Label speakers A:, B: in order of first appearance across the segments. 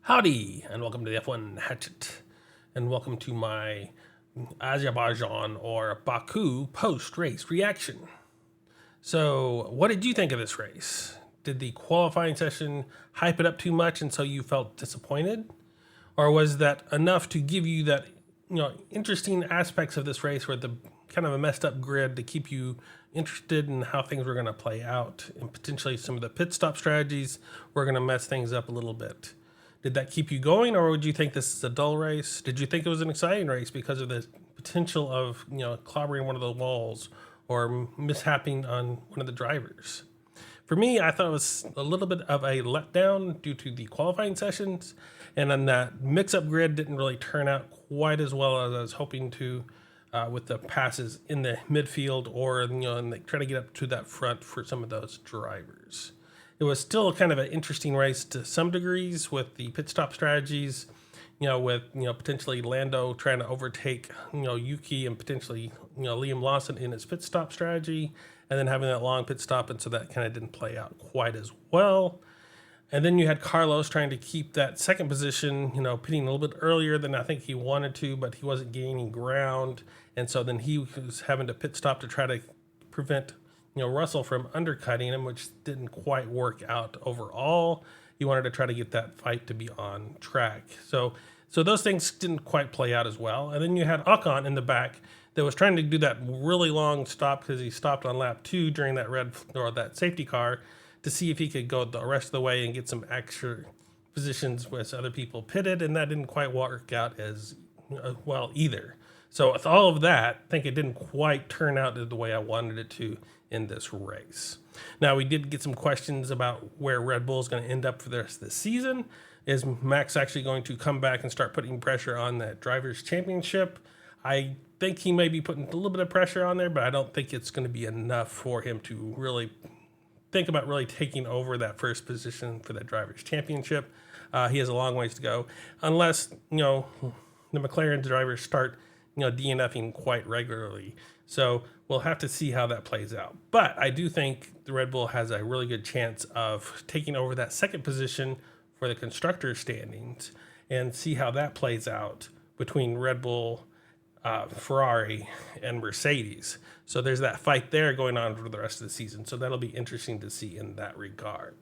A: Howdy, and welcome to the F1 Hatchet, and welcome to my Azerbaijan or Baku post-race reaction. So, what did you think of this race? Did the qualifying session hype it up too much and so you felt disappointed? Or was that enough to give you that, interesting aspects of this race where the kind of a messed up grid to keep you interested in how things were going to play out, and potentially some of the pit stop strategies were going to mess things up a little bit? Did that keep you going, or would you think this is a dull race? Did you think it was an exciting race because of the potential of, clobbering one of the walls or mishapping on one of the drivers? For me, I thought it was a little bit of a letdown due to the qualifying sessions, and then that mix-up grid didn't really turn out quite as well as I was hoping to, with the passes in the midfield or, and trying to get up to that front for some of those drivers. It was still kind of an interesting race to some degrees with the pit stop strategies, with, potentially Lando trying to overtake, Yuki and potentially, Liam Lawson in his pit stop strategy, and then having that long pit stop. And so that kind of didn't play out quite as well. And then you had Carlos trying to keep that second position, pitting a little bit earlier than I think he wanted to, but he wasn't gaining ground. And so then he was having to pit stop to try to prevent Russell from undercutting him, which didn't quite work out overall. He wanted to try to get that fight to be on track. So those things didn't quite play out as well. And then you had Ocon in the back that was trying to do that really long stop because he stopped on lap 2 during that that safety car to see if he could go the rest of the way and get some extra positions with other people pitted, and that didn't quite work out as well either. So with all of that, I think it didn't quite turn out the way I wanted it to in this race. Now, we did get some questions about where Red Bull is going to end up for the rest of the season. Is Max actually going to come back and start putting pressure on that Drivers' Championship? I think he may be putting a little bit of pressure on there, but I don't think it's going to be enough for him to really think about really taking over that first position for that Drivers' Championship. He has a long ways to go, unless, the McLaren drivers start DNFing quite regularly. So we'll have to see how that plays out. But I do think the Red Bull has a really good chance of taking over that second position for the constructor standings and see how that plays out between Red Bull, Ferrari, and Mercedes. So there's that fight there going on for the rest of the season. So that'll be interesting to see in that regard.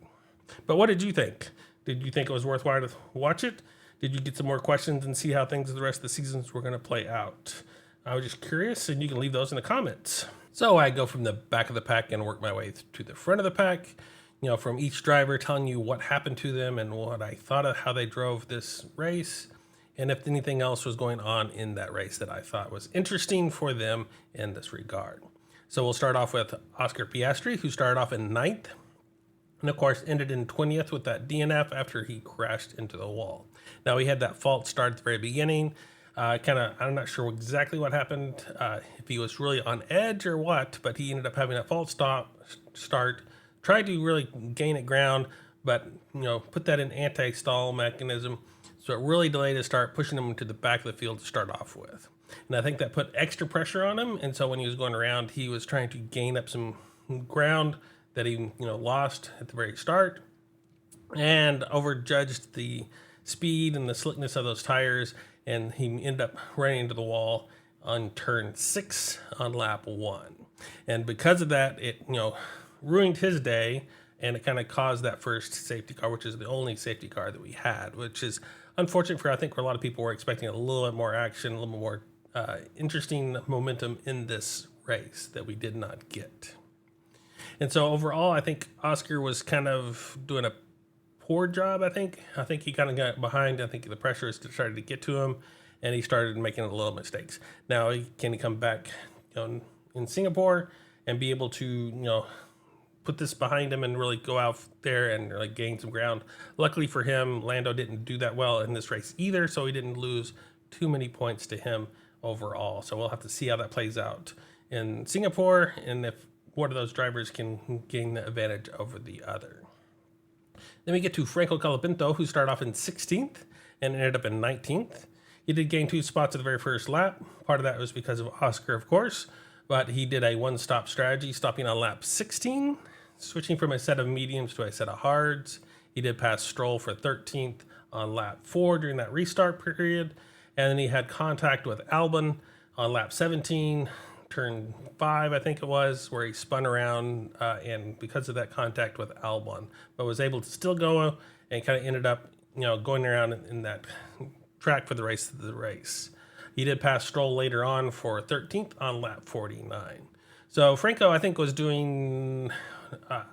A: But what did you think? Did you think it was worthwhile to watch it? Did you get some more questions and see how things the rest of the seasons were going to play out? I was just curious, and you can leave those in the comments. So I go from the back of the pack and work my way to the front of the pack, from each driver telling you what happened to them and what I thought of how they drove this race, and if anything else was going on in that race that I thought was interesting for them in this regard. So we'll start off with Oscar Piastri, who started off in 9th, and of course ended in 20th with that DNF after he crashed into the wall. Now, he had that false start at the very beginning. I'm not sure exactly what happened, if he was really on edge or what, but he ended up having a false start, tried to really gain at ground, but, put that in anti-stall mechanism. So it really delayed his start, pushing him to the back of the field to start off with. And I think that put extra pressure on him. And so when he was going around, he was trying to gain up some ground that he, lost at the very start, and overjudged the speed and the slickness of those tires, and he ended up running into the wall on turn 6 on lap 1. And because of that, it ruined his day, and it kind of caused that first safety car, which is the only safety car that we had, which is unfortunate for, I think, for a lot of people were expecting a little bit more action, a little more interesting momentum in this race that we did not get. And so overall, I think Oscar was kind of doing a poor job, I think. I think he kind of got behind. I think the pressure started to get to him, and he started making a little mistakes. Now, can he come back in Singapore and be able to, put this behind him and really go out there and really gain some ground? Luckily for him, Lando didn't do that well in this race either, so he didn't lose too many points to him overall. So we'll have to see how that plays out in Singapore, and if one of those drivers can gain the advantage over the other. Then we get to Franco Colapinto, who started off in 16th and ended up in 19th. He did gain 2 spots at the very first lap. Part of that was because of Oscar, of course, but he did a one-stop strategy, stopping on lap 16, switching from a set of mediums to a set of hards. He He did pass Stroll for 13th on lap 4 during that restart period. And then he had contact with Albon on lap 17, turn 5, I think it was, where he spun around and because of that contact with Albon, but was able to still go and kind of ended up, going around in that track for the rest of the race. He did pass Stroll later on for 13th on lap 49. So Franco, I think, was doing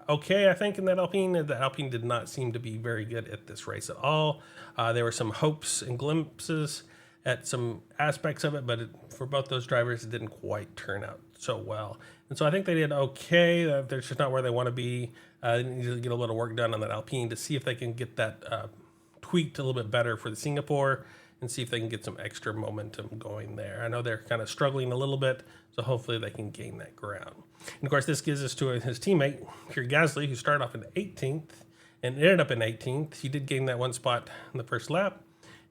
A: okay, I think, in that Alpine. The Alpine did not seem to be very good at this race at all. There were some hopes and glimpses at some aspects of it, but for both those drivers, it didn't quite turn out so well. And so I think they did okay. They're just not where they want to be. They need to get a little work done on that Alpine to see if they can get that tweaked a little bit better for the Singapore and see if they can get some extra momentum going there. I know they're kind of struggling a little bit, so hopefully they can gain that ground. And of course, this gives us to his teammate, Pierre Gasly, who started off in 18th and ended up in 18th. He did gain that one spot in the first lap,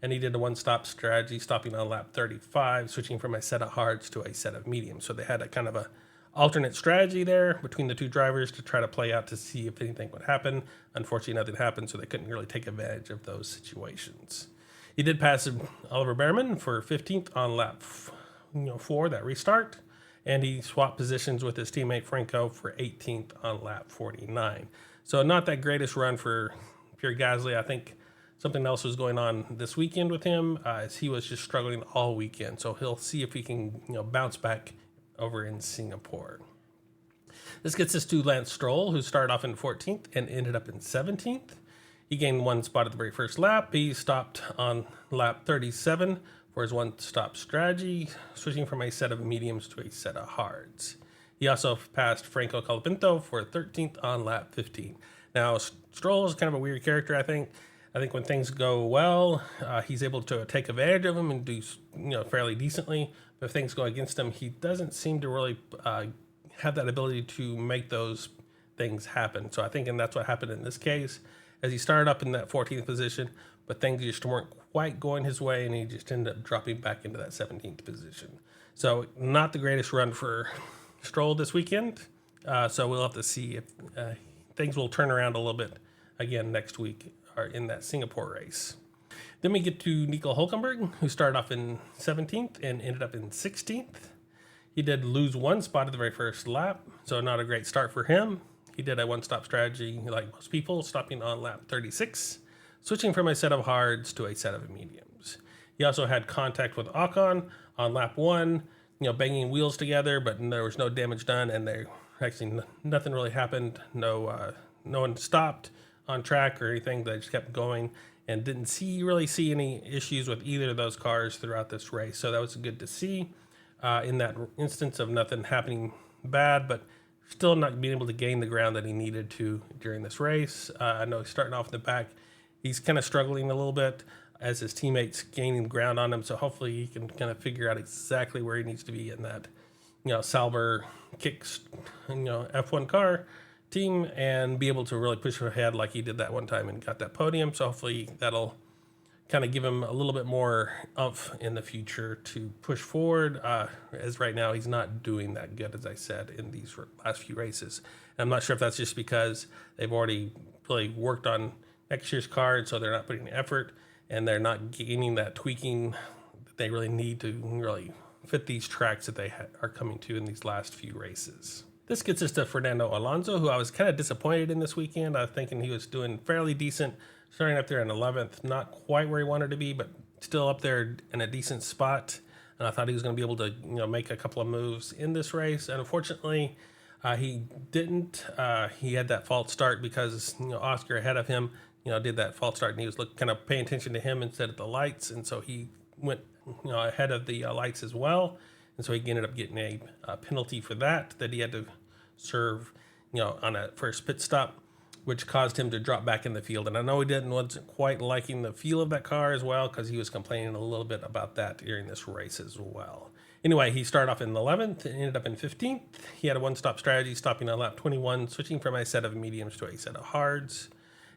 A: and he did a one-stop strategy, stopping on lap 35, switching from a set of hards to a set of mediums. So they had a kind of a alternate strategy there between the two drivers to try to play out to see if anything would happen. Unfortunately, nothing happened, so they couldn't really take advantage of those situations. He did pass Oliver Behrman for 15th on lap 4, that restart, and he swapped positions with his teammate Franco for 18th on lap 49. So not that greatest run for Pierre Gasly. I think something else was going on this weekend with him, as he was just struggling all weekend. So he'll see if he can bounce back over in Singapore. This gets us to Lance Stroll, who started off in 14th and ended up in 17th. He gained one spot at the very first lap. He stopped on lap 37 for his one-stop strategy, switching from a set of mediums to a set of hards. He also passed Franco Colapinto for 13th on lap 15. Now, Stroll is kind of a weird character, I think. I think when things go well, he's able to take advantage of them and do fairly decently. But if things go against him, he doesn't seem to really have that ability to make those things happen. So I think, and that's what happened in this case, as he started up in that 14th position, but things just weren't quite going his way, and he just ended up dropping back into that 17th position. So not the greatest run for Stroll this weekend. So we'll have to see if things will turn around a little bit again next week or in that Singapore race. Then we get to Nico Hülkenberg, who started off in 17th and ended up in 16th. He did lose one spot at the very first lap, so not a great start for him. He did a one-stop strategy like most people, stopping on lap 36, switching from a set of hards to a set of mediums. He also had contact with Ocon on lap 1, banging wheels together, but there was no damage done, and nothing really happened. No one stopped on track or anything. They just kept going and didn't really see any issues with either of those cars throughout this race. So that was good to see in that instance of nothing happening bad, but still not being able to gain the ground that he needed to during this race. I know he's starting off in the back. He's kind of struggling a little bit as his teammates gaining ground on him. So hopefully he can kind of figure out exactly where he needs to be in that, Sauber kicks, F1 car team and be able to really push ahead like he did that one time and got that podium. So hopefully that'll kind of give him a little bit more oomph in the future to push forward. As right now, he's not doing that good, as I said, in these last few races. And I'm not sure if that's just because they've already really worked on next year's card, so they're not putting effort and they're not gaining that tweaking that they really need to really fit these tracks that they are coming to in these last few races. This gets us to Fernando Alonso, who I was kind of disappointed in this weekend. I was thinking he was doing fairly decent, starting up there in 11th, not quite where he wanted to be, but still up there in a decent spot. And I thought he was going to be able to, make a couple of moves in this race. And unfortunately, he didn't. He had that false start because, Oscar ahead of him, did that false start, and he was kind of paying attention to him instead of the lights. And so he went, ahead of the lights as well. And so he ended up getting a penalty for that he had to serve, on a first pit stop, which caused him to drop back in the field. And I know he wasn't quite liking the feel of that car as well, because he was complaining a little bit about that during this race as well. Anyway, he started off in 11th and ended up in 15th. He had a one-stop strategy, stopping on lap 21, switching from a set of mediums to a set of hards.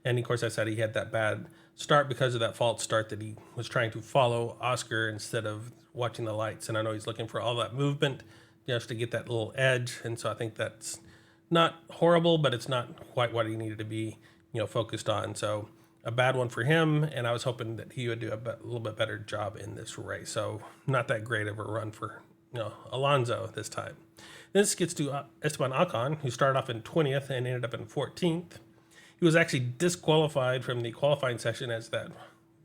A: And of course, I said he had that bad start because of that false start that he was trying to follow Oscar instead of watching the lights. And I know he's looking for all that movement just to get that little edge. And so I think that's not horrible, but it's not quite what he needed to be, focused on. So a bad one for him, and I was hoping that he would do a little bit better job in this race. So not that great of a run for Alonso this time. This gets to Esteban Ocon, who started off in 20th and ended up in 14th. He was actually disqualified from the qualifying session as that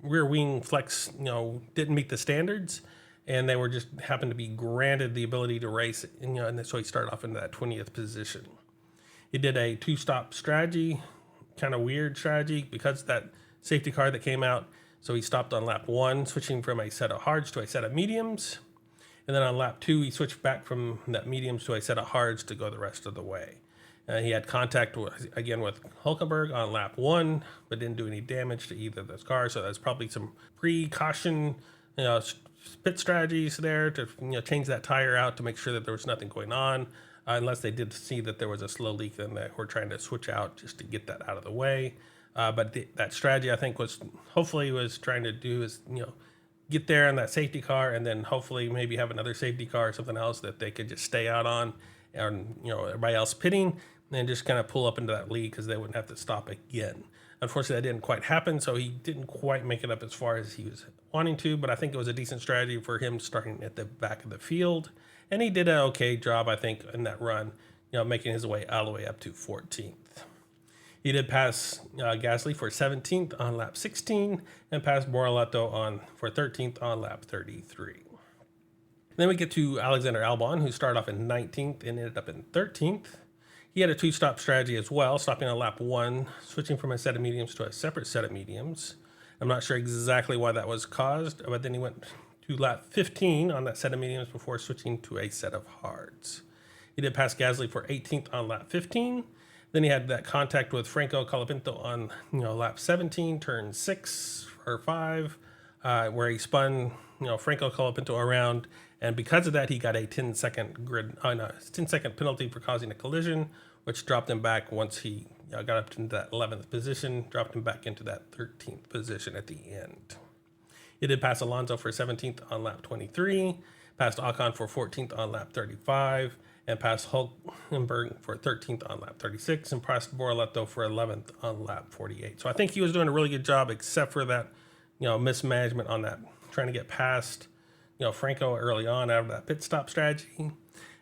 A: rear wing flex, didn't meet the standards, and they were just happened to be granted the ability to race, and so he started off in that 20th position. He did a 2-stop strategy, kind of weird strategy because that safety car that came out. So he stopped on lap 1, switching from a set of hards to a set of mediums. And then on lap 2, he switched back from that mediums to a set of hards to go the rest of the way. He had contact again with Hulkenberg on lap 1, but didn't do any damage to either of those cars. So that's probably some pre-caution, pit strategies there to change that tire out to make sure that there was nothing going on. Unless they did see that there was a slow leak, then they were trying to switch out just to get that out of the way. But that strategy, I think, was trying to do is get there on that safety car, and then hopefully maybe have another safety car or something else that they could just stay out on, and everybody else pitting, and just kind of pull up into that lead because they wouldn't have to stop again. Unfortunately, that didn't quite happen, so he didn't quite make it up as far as he was wanting to, but I think it was a decent strategy for him starting at the back of the field. And he did an okay job, I think, in that run, making his way all the way up to 14th. He did pass Gasly for 17th on lap 16 and passed Bortoleto for 13th on lap 33. Then we get to Alexander Albon, who started off in 19th and ended up in 13th. He had a 2-stop strategy as well, stopping on lap 1, switching from a set of mediums to a separate set of mediums. I'm not sure exactly why that was caused, but then he went to lap 15 on that set of mediums before switching to a set of hards. He did pass Gasly for 18th on lap 15. Then he had that contact with Franco Colapinto on lap 17, turn 6 or 5, where he spun Franco Colapinto around, and because of that, he got a 10-second penalty for causing a collision, which dropped him back once he got up into that 11th position, dropped him back into that 13th position at the end. He did pass Alonso for 17th on lap 23, passed Ocon for 14th on lap 35, and passed Hulkenberg for 13th on lap 36, and passed Bortoleto for 11th on lap 48. So I think he was doing a really good job, except for that, mismanagement on that, trying to get past, Franco early on out of that pit stop strategy,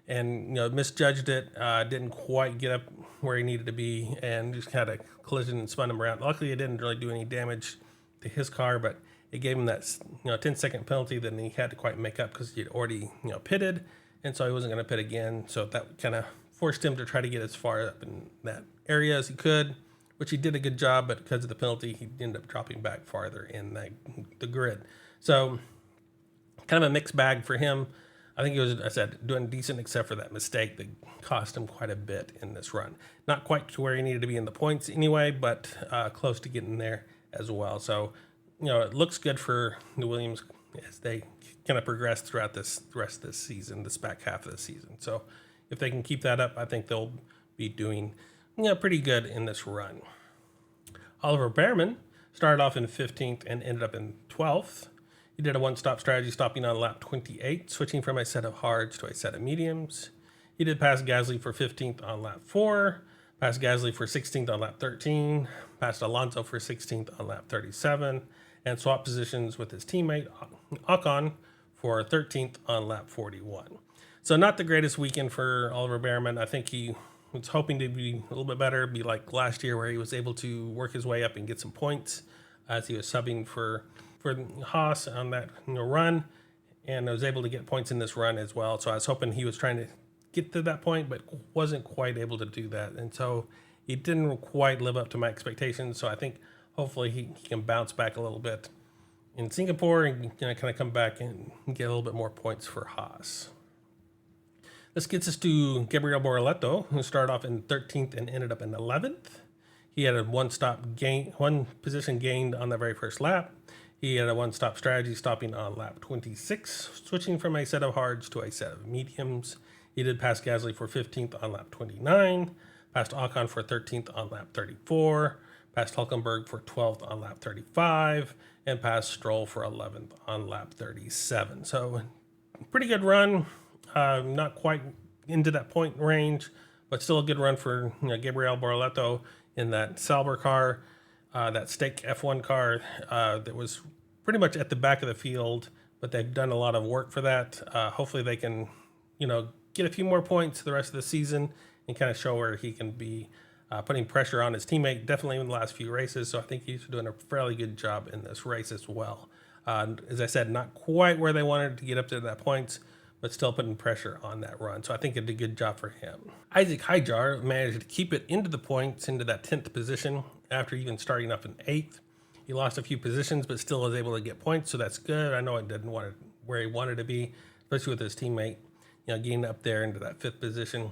A: and misjudged it, didn't quite get up where he needed to be, and just had a collision and spun him around. Luckily, it didn't really do any damage to his car, but it gave him that 10-second penalty that he had to quite make up because he had already pitted, and so he wasn't going to pit again. So that kind of forced him to try to get as far up in that area as he could, which he did a good job, but because of the penalty, he ended up dropping back farther in the grid. So kind of a mixed bag for him. I think he was, I said, doing decent except for that mistake that cost him quite a bit in this run. Not quite to where he needed to be in the points anyway, but close to getting there as well. So it looks good for the Williams as they kind of progress throughout the rest of this season, this back half of the season. So if they can keep that up, I think they'll be doing pretty good in this run. Oliver Behrman started off in 15th and ended up in 12th. He did a 1-stop strategy, stopping on lap 28, switching from a set of hards to a set of mediums. He did pass Gasly for 15th on lap 4, passed Gasly for 16th on lap 13, passed Alonso for 16th on lap 37, and swapped positions with his teammate Ocon for 13th on lap 41. So not the greatest weekend for Oliver Behrman. I think he was hoping to be a little bit better, be like last year where he was able to work his way up and get some points as he was subbing for Haas on that run, and was able to get points in this run as well. So I was hoping he was trying to get to that point, but wasn't quite able to do that. And so he didn't quite live up to my expectations. So I think hopefully he can bounce back a little bit in Singapore and kind of come back and get a little bit more points for Haas. This gets us to Gabriel Bortoleto, who started off in 13th and ended up in 11th. He had a one position gained on the very first lap. He had a 1-stop strategy, stopping on lap 26, switching from a set of hards to a set of mediums. He did pass Gasly for 15th on lap 29, passed Ocon for 13th on lap 34, passed Hulkenberg for 12th on lap 35, and passed Stroll for 11th on lap 37. So pretty good run, not quite into that point range, but still a good run for Gabriel Bortoleto. in that Sauber car, that Stake F1 car that was pretty much at the back of the field, but they've done a lot of work for that. Hopefully they can, get a few more points the rest of the season and kind of show where he can be putting pressure on his teammate, definitely in the last few races. So I think he's doing a fairly good job in this race as well. As I said, not quite where they wanted to get up to that points, but still putting pressure on that run. So I think it did a good job for him. Isaac Hijar managed to keep it into the points, into that 10th position after even starting up in 8th. He lost a few positions, but still was able to get points, so that's good. I know it didn't want it where he wanted to be, especially with his teammate, getting up there into that 5th position.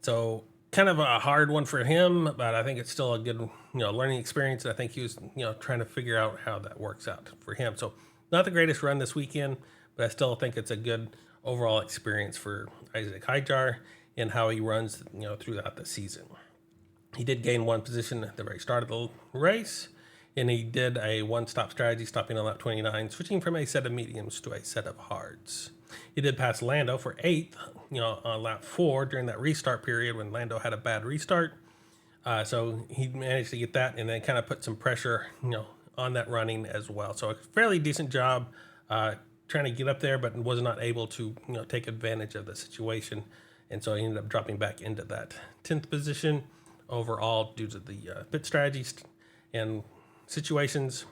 A: So kind of a hard one for him, but I think it's still a good, learning experience. And I think he was, trying to figure out how that works out for him. So not the greatest run this weekend, but I still think it's a good overall experience for Isaac Hijar and how he runs, throughout the season. He did gain 1 position at the very start of the race, and he did a one-stop strategy, stopping on lap 29, switching from a set of mediums to a set of hards. He did pass Lando for 8th, on lap 4 during that restart period when Lando had a bad restart. So he managed to get that and then kind of put some pressure, on that running as well. So a fairly decent job trying to get up there, but was not able to, take advantage of the situation. And so he ended up dropping back into that 10th position overall due to the pit strategies and situations.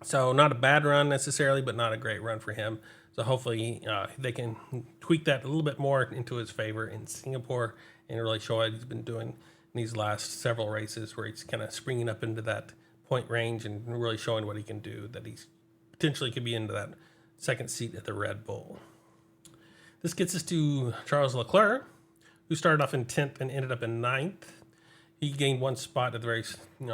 A: So not a bad run necessarily, but not a great run for him. So hopefully they can tweak that a little bit more into his favor in Singapore and really show what he's been doing in these last several races where he's kind of springing up into that point range and really showing what he can do, that he's potentially could be into that second seat at the Red Bull. This gets us to Charles Leclerc, who started off in 10th and ended up in 9th. He gained 1 spot at the very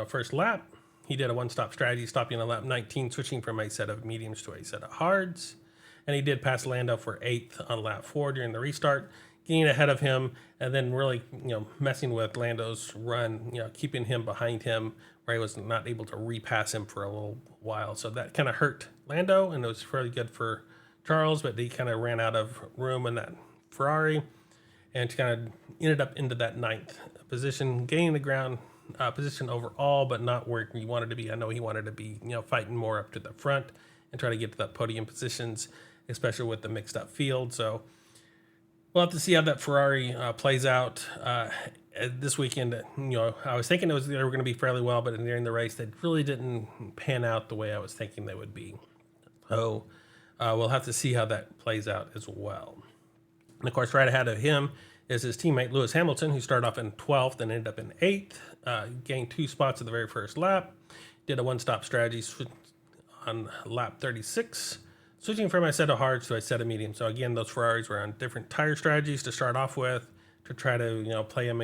A: first lap. He did a one-stop strategy, stopping on lap 19, switching from a set of mediums to a set of hards. And he did pass Lando for 8th on lap 4 during the restart, getting ahead of him and then really, messing with Lando's run, keeping him behind him where he was not able to repass him for a little while. So that kind of hurt Lando, and it was fairly good for Charles, but he kind of ran out of room in that Ferrari and kind of ended up into that 9th position, gaining the ground position overall, but not where he wanted to be. I know he wanted to be, fighting more up to the front and try to get to that podium positions, especially with the mixed up field. So we'll have to see how that Ferrari plays out this weekend. I was thinking they were going to be fairly well, but during the race, they really didn't pan out the way I was thinking they would be. So we'll have to see how that plays out as well. And of course, right ahead of him is his teammate Lewis Hamilton, who started off in 12th and ended up in 8th, gained 2 spots at the very first lap, did a one-stop strategy on lap 36, switching from a set of hards to a set of mediums. So again, those Ferraris were on different tire strategies to start off with to try to, play them,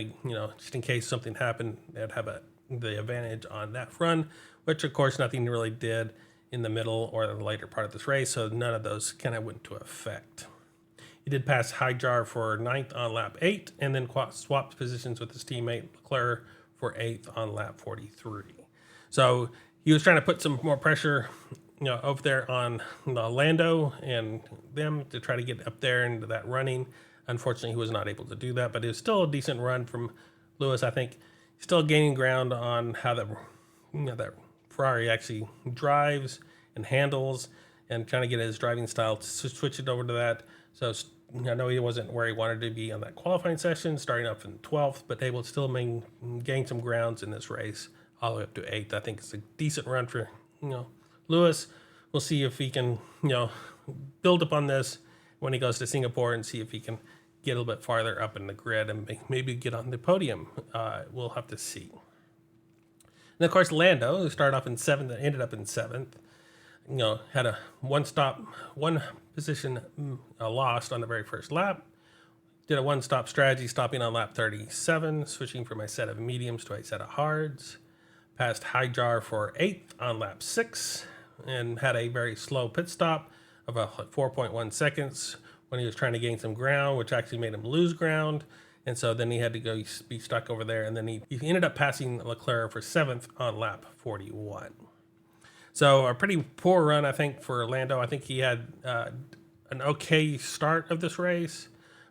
A: just in case something happened, they'd have the advantage on that run, which of course nothing really did in the middle or the later part of this race. So none of those kind of went into effect. He did pass Hijar for 9th on lap 8 and then swapped positions with his teammate Leclerc for 8th on lap 43. So he was trying to put some more pressure, over there on Lando and them to try to get up there into that running. Unfortunately, he was not able to do that, but it was still a decent run from Lewis. I think still gaining ground on how that Ferrari actually drives and handles, and trying to get his driving style to switch it over to that. So I know he wasn't where he wanted to be on that qualifying session, starting up in 12th, but able to still gain some grounds in this race all the way up to 8th. I think it's a decent run for Lewis. We'll see if he can build upon this when he goes to Singapore and see if he can get a little bit farther up in the grid and maybe get on the podium. We'll have to see. And of course, Lando, who started off in 7th and ended up in 7th, had a one position lost on the very first lap. Did a one-stop strategy, stopping on lap 37, switching from a set of mediums to a set of hards. Passed Hijar for 8th on lap 6, and had a very slow pit stop of 4.1 seconds when he was trying to gain some ground, which actually made him lose ground. And so then he had to go be stuck over there. And then he ended up passing Leclerc for 7th on lap 41. So a pretty poor run, I think, for Lando. I think he had an okay start of this race,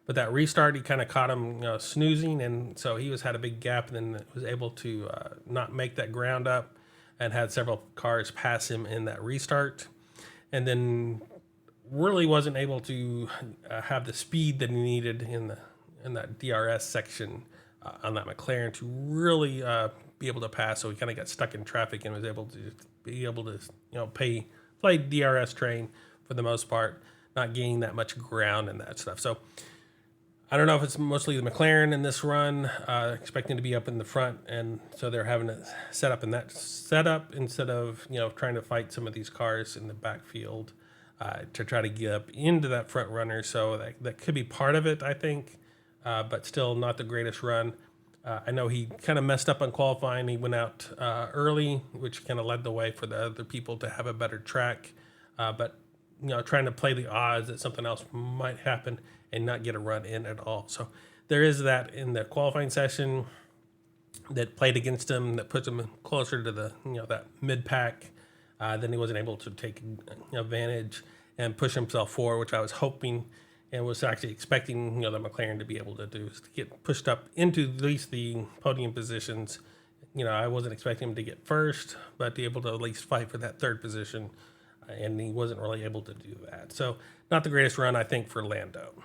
A: but that restart, he kind of caught him snoozing, and so he had a big gap, and then was able to not make that ground up, and had several cars pass him in that restart, and then really wasn't able to have the speed that he needed in that DRS section on that McLaren to really be able to pass. So he kind of got stuck in traffic and was able to play DRS train for the most part, not gaining that much ground and that stuff. So I don't know if it's mostly the McLaren in this run, expecting to be up in the front, and so they're having to set up in that setup instead of trying to fight some of these cars in the backfield to try to get up into that front runner. So that could be part of it, I think, but still not the greatest run. I know he kind of messed up on qualifying. He went out early, which kind of led the way for the other people to have a better track, but trying to play the odds that something else might happen and not get a run in at all. So there is that in the qualifying session that played against him, that puts him closer to the that mid pack. Then he wasn't able to take advantage and push himself forward, which I was hoping and was actually expecting the McLaren to be able to do, is to get pushed up into at least the podium positions. I wasn't expecting him to get first, but to be able to at least fight for that third position, and he wasn't really able to do that. So not the greatest run, I think, for Lando.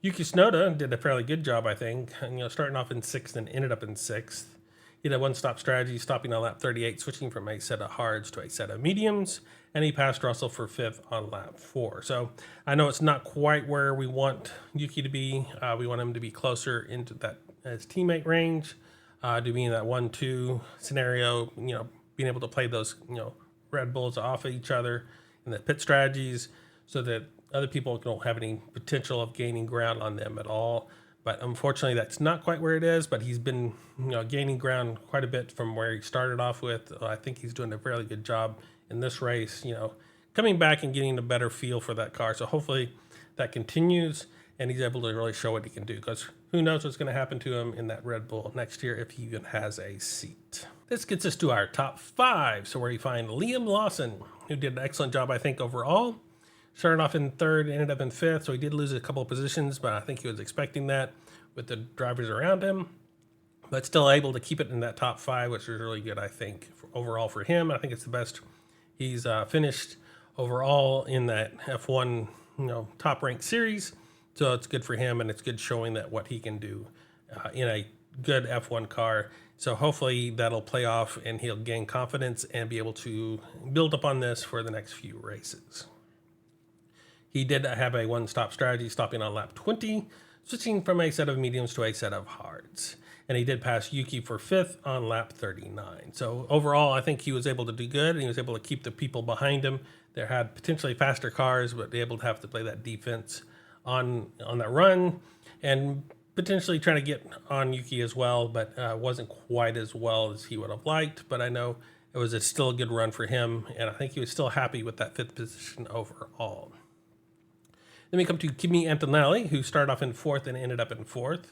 A: Yuki Tsunoda did a fairly good job, I think, starting off in 6th and ended up in 6th. He had a one-stop strategy, stopping on lap 38, switching from a set of hards to a set of mediums, and he passed Russell for 5th on lap 4. So I know it's not quite where we want Yuki to be. We want him to be closer into that his teammate range, to be in that 1-2 scenario. Being able to play those Red Bulls off of each other in the pit strategies, so that other people don't have any potential of gaining ground on them at all. But unfortunately, that's not quite where it is. But he's been, gaining ground quite a bit from where he started off with. I think he's doing a fairly good job in this race. Coming back and getting a better feel for that car. So hopefully that continues, and he's able to really show what he can do. Because who knows what's going to happen to him in that Red Bull next year if he even has a seat. This gets us to our top 5. So where you find Liam Lawson, who did an excellent job, I think, overall. Started off in 3rd, ended up in 5th, so he did lose a couple of positions, but I think he was expecting that with the drivers around him. But still able to keep it in that top 5, which is really good, I think, overall for him. I think it's the best he's finished overall in that F1, top-ranked series. So it's good for him, and it's good showing that what he can do in a good F1 car. So hopefully that'll play off, and he'll gain confidence and be able to build upon this for the next few races. He did have a one-stop strategy, stopping on lap 20, switching from a set of mediums to a set of hards. And he did pass Yuki for 5th on lap 39. So overall, I think he was able to do good, and he was able to keep the people behind him. They had potentially faster cars, but be able to have to play that defense on that run, and potentially trying to get on Yuki as well, but wasn't quite as well as he would have liked. But I know it was still a good run for him, and I think he was still happy with that 5th position overall. Then we come to Kimi Antonelli, who started off in 4th and ended up in 4th.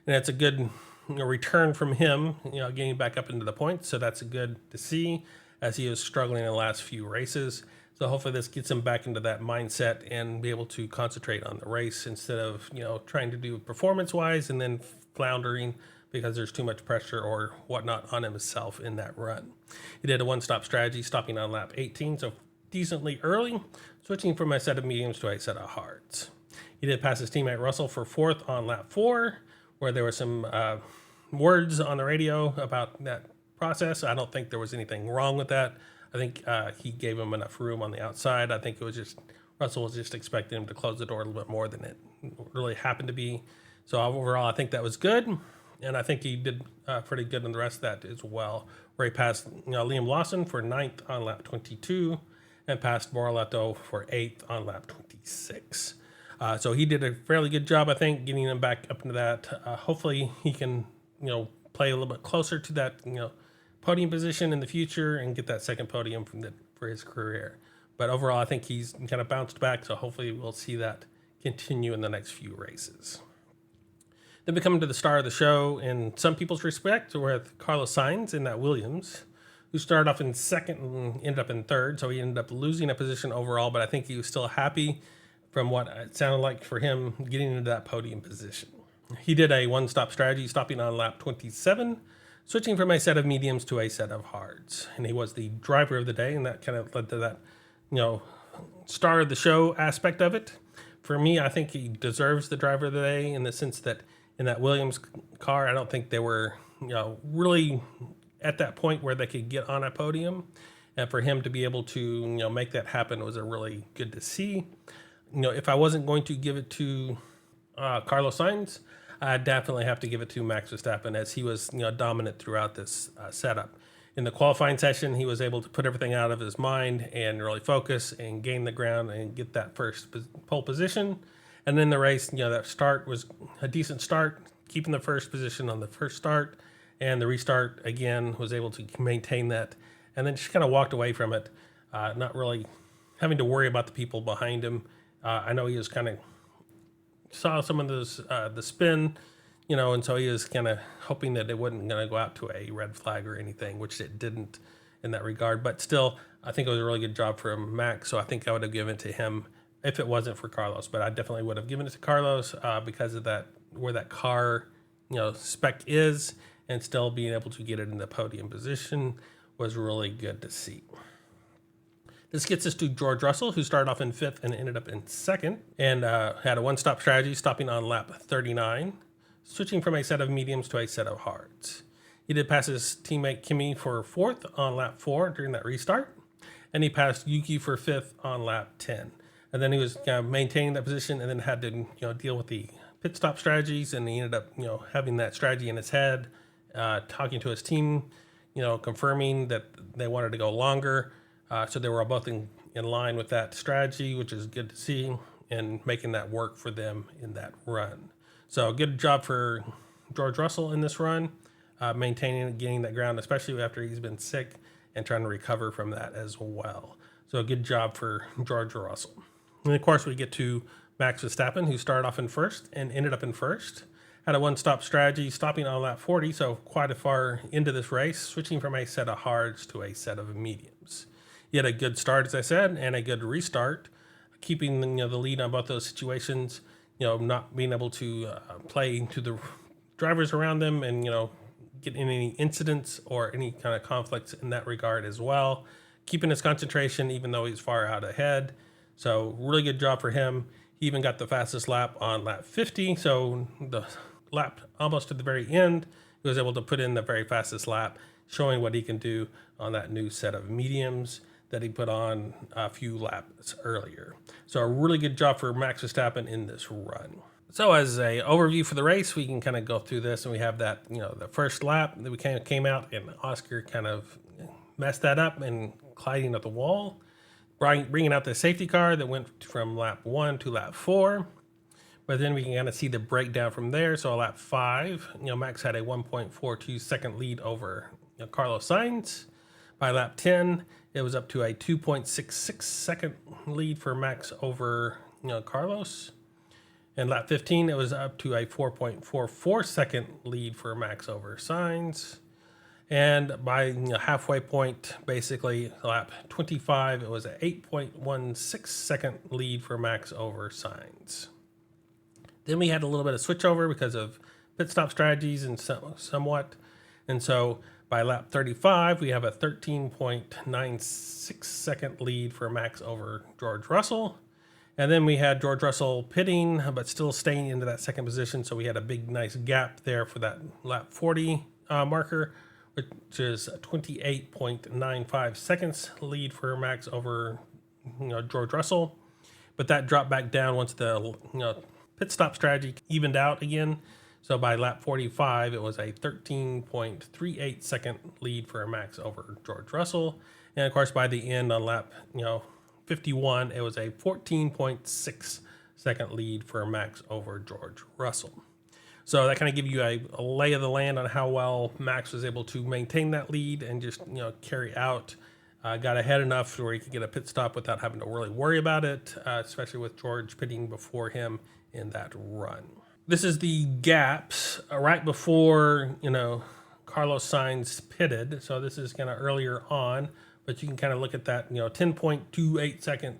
A: And it's a good return from him, getting back up into the points. So that's good to see, as he was struggling in the last few races. So hopefully this gets him back into that mindset and be able to concentrate on the race instead of, trying to do performance-wise and then floundering because there's too much pressure or whatnot on himself in that run. He did a one-stop strategy, stopping on lap 18, so decently early, switching from a set of mediums to a set of hards. He did pass his teammate Russell for 4th on lap 4, where there were some words on the radio about that process. I don't think there was anything wrong with that. I think he gave him enough room on the outside. I think it was just Russell was just expecting him to close the door a little bit more than it really happened to be. So overall, I think that was good, and I think he did pretty good in the rest of that as well, where he passed Liam Lawson for 9th on lap 22, and passed Borletto for 8th on lap 26. So he did a fairly good job, I think, getting him back up into that. Hopefully he can, play a little bit closer to that, podium position in the future and get that second podium for his career. But overall, I think he's kind of bounced back, so hopefully we'll see that continue in the next few races. Then we come to the star of the show in some people's respect, with Carlos Sainz in that Williams, who started off in 2nd and ended up in 3rd. So he ended up losing a position overall, but I think he was still happy from what it sounded like for him getting into that podium position. He did a one-stop strategy, stopping on lap 27, switching from a set of mediums to a set of hards. And he was the driver of the day, and that kind of led to that, star of the show aspect of it. For me, I think he deserves the driver of the day in the sense that in that Williams car, I don't think they were, really at that point where they could get on a podium. And for him to be able to, make that happen was a really good to see. If I wasn't going to give it to Carlos Sainz, I definitely have to give it to Max Verstappen, as he was dominant throughout this setup. In the qualifying session, he was able to put everything out of his mind and really focus and gain the ground and get that first pole position. And then the race, that start was a decent start, keeping the first position on the first start, and the restart again was able to maintain that, and then just kind of walked away from it, not really having to worry about the people behind him. I know he was kind of saw some of those the spin, and so he was kind of hoping that it wasn't going to go out to a red flag or anything, which it didn't in that regard. But still, I think it was a really good job from Max, so I think I would have given it to him if it wasn't for Carlos. But I definitely would have given it to Carlos because of that, where that car, spec is, and still being able to get it in the podium position was really good to see. This gets us to George Russell, who started off in 5th and ended up in 2nd, and had a one-stop strategy, stopping on lap 39, switching from a set of mediums to a set of hards. He did pass his teammate Kimi for 4th on lap 4 during that restart, and he passed Yuki for 5th on lap 10. And then he was kind of maintaining that position, and then had to deal with the pit stop strategies, and he ended up having that strategy in his head, talking to his team, confirming that they wanted to go longer. So they were both in line with that strategy, which is good to see, and making that work for them in that run. So good job for George Russell in this run, maintaining and getting that ground, especially after he's been sick and trying to recover from that as well. So a good job for George Russell. And of course, we get to Max Verstappen, who started off in 1st and ended up in 1st. Had a one-stop strategy, stopping on lap 40, so quite a far into this race, switching from a set of hards to a set of mediums. He had a good start, as I said, and a good restart, keeping the lead on both those situations, not being able to play to the drivers around them and, get in any incidents or any kind of conflicts in that regard as well. Keeping his concentration, even though he's far out ahead. So really good job for him. He even got the fastest lap on lap 50. So the lap almost to the very end, he was able to put in the very fastest lap, showing what he can do on that new set of mediums that he put on a few laps earlier. So a really good job for Max Verstappen in this run. So as a overview for the race, we can kind of go through this, and we have that, the first lap that we kind of came out, and Oscar kind of messed that up and colliding at the wall, bringing out the safety car that went from lap 1 to lap 4. But then we can kind of see the breakdown from there. So lap 5, Max had a 1.42 second lead over Carlos Sainz. By lap 10, it was up to a 2.66 second lead for Max over Carlos. And lap 15, it was up to a 4.44 second lead for Max over Sainz. And by halfway point, basically lap 25, it was an 8.16 second lead for Max over Sainz. Then we had a little bit of switchover because of pit stop strategies and somewhat. And so by lap 35, we have a 13.96 second lead for Max over George Russell. And then we had George Russell pitting, but still staying into that second position. So we had a big, nice gap there for that lap 40 marker, which is 28.95 seconds lead for Max over George Russell. But that dropped back down once the pit stop strategy evened out again. So by lap 45, it was a 13.38 second lead for Max over George Russell. And of course, by the end on lap 51, it was a 14.6 second lead for Max over George Russell. So that kind of gives you a lay of the land on how well Max was able to maintain that lead and just carry out. Got ahead enough where he could get a pit stop without having to really worry about it, especially with George pitting before him in that run. This is the gaps right before Carlos Sainz pitted. So this is kind of earlier on, but you can kind of look at that 10.28 second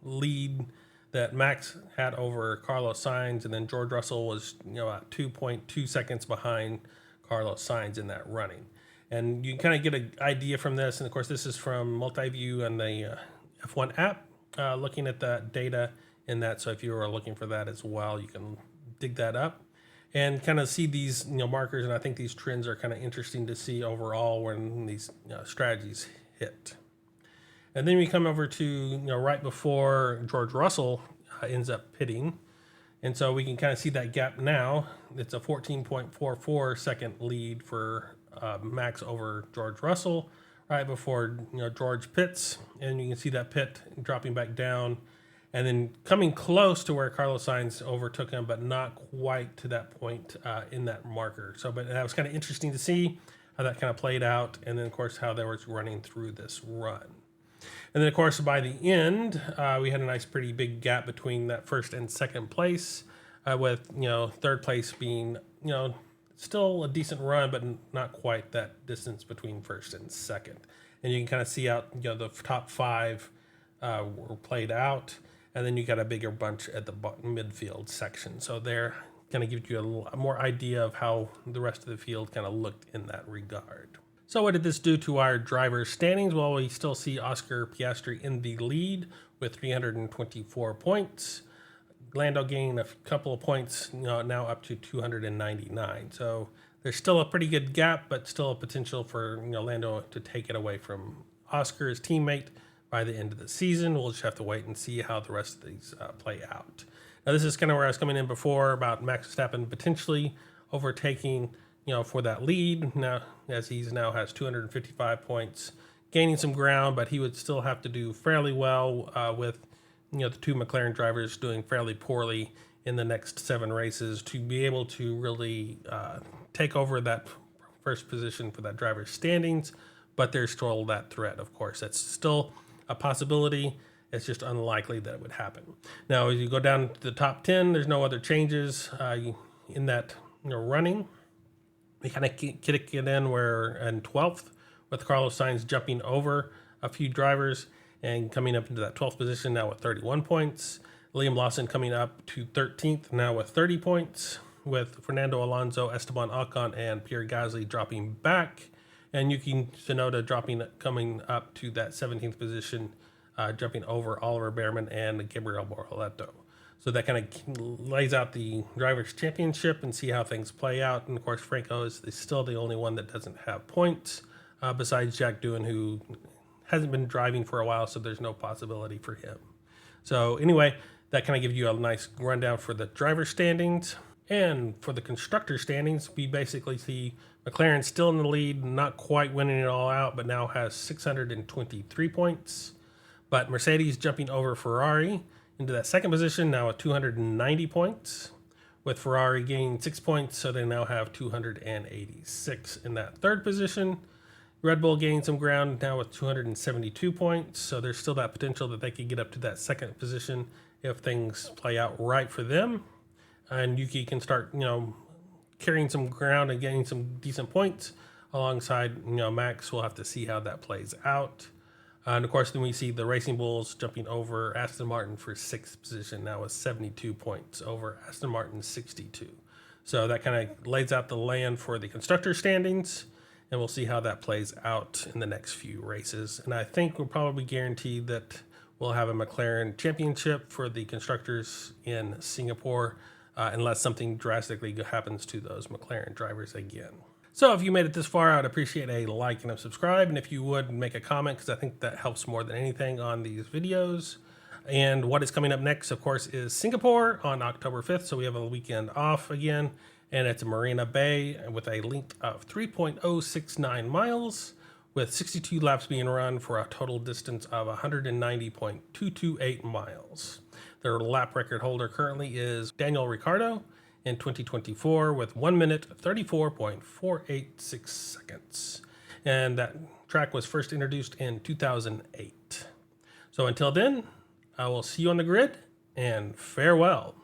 A: lead that Max had over Carlos Sainz, and then George Russell was about 2.2 seconds behind Carlos Sainz in that running. And you can kind of get an idea from this, and of course this is from MultiViewer and the F1 app, looking at that data in that. So if you are looking for that as well, you can dig that up and kind of see these markers. And I think these trends are kind of interesting to see overall when these strategies hit. And then we come over to right before George Russell ends up pitting, and so we can kind of see that gap now. It's a 14.44 second lead for Max over George Russell right before George pits, and you can see that pit dropping back down, and then coming close to where Carlos Sainz overtook him, but not quite to that point in that marker. So, but that was kind of interesting to see how that kind of played out, and then of course how they were running through this run. And then of course by the end, we had a nice pretty big gap between that first and second place, with third place being still a decent run, but not quite that distance between first and second. And you can kind of see out the top five were played out, and then you got a bigger bunch at the midfield section. So they're going to give you a more idea of how the rest of the field kind of looked in that regard. So what did this do to our driver's standings? Well, we still see Oscar Piastri in the lead with 324 points. Lando gained a couple of points, now up to 299. So there's still a pretty good gap, but still a potential for Lando to take it away from Oscar's teammate by the end of the season. We'll just have to wait and see how the rest of these play out. Now this is kind of where I was coming in before about Max Verstappen potentially overtaking for that lead now, as he's now has 255 points, gaining some ground, but he would still have to do fairly well with the two McLaren drivers doing fairly poorly in the next 7 races to be able to really take over that first position for that driver's standings. But there's still that threat, of course. That's still a possibility. It's just unlikely that it would happen. Now, as you go down to the top 10, there's no other changes in that running. We kind of kick it in where in 12th with Carlos Sainz jumping over a few drivers and coming up into that 12th position now with 31 points. Liam Lawson coming up to 13th now with 30 points, with Fernando Alonso, Esteban Ocon, and Pierre Gasly dropping back, and Yuki Tsunoda coming up to that 17th position, jumping over Oliver Behrman and Gabriel Bortoleto. So that kind of lays out the Drivers' Championship and see how things play out. And of course, Franco is still the only one that doesn't have points, besides Jack Doohan, who hasn't been driving for a while, so there's no possibility for him. So anyway, that kind of gives you a nice rundown for the driver standings. And for the constructor standings, we basically see McLaren still in the lead, not quite winning it all out, but now has 623 points. But Mercedes jumping over Ferrari into that second position, now at 290 points, with Ferrari gaining 6 points, so they now have 286 in that third position. Red Bull gained some ground now with 272 points, so there's still that potential that they could get up to that second position if things play out right for them. And Yuki can start, carrying some ground and getting some decent points alongside, Max. We'll have to see how that plays out. And of course, then we see the Racing Bulls jumping over Aston Martin for 6th position now with 72 points over Aston Martin's 62. So that kind of lays out the land for the constructor standings, and we'll see how that plays out in the next few races. And I think we're probably guaranteed that we'll have a McLaren championship for the constructors in Singapore, unless something drastically happens to those McLaren drivers again. So if you made it this far, I'd appreciate a like and a subscribe. And if you would, make a comment, because I think that helps more than anything on these videos. And what is coming up next, of course, is Singapore on October 5th. So we have a weekend off again. And it's Marina Bay with a length of 3.069 miles, with 62 laps being run for a total distance of 190.228 miles. Their lap record holder currently is Daniel Ricciardo in 2024 with 1 minute 34.486 seconds. And that track was first introduced in 2008. So until then, I will see you on the grid, and farewell.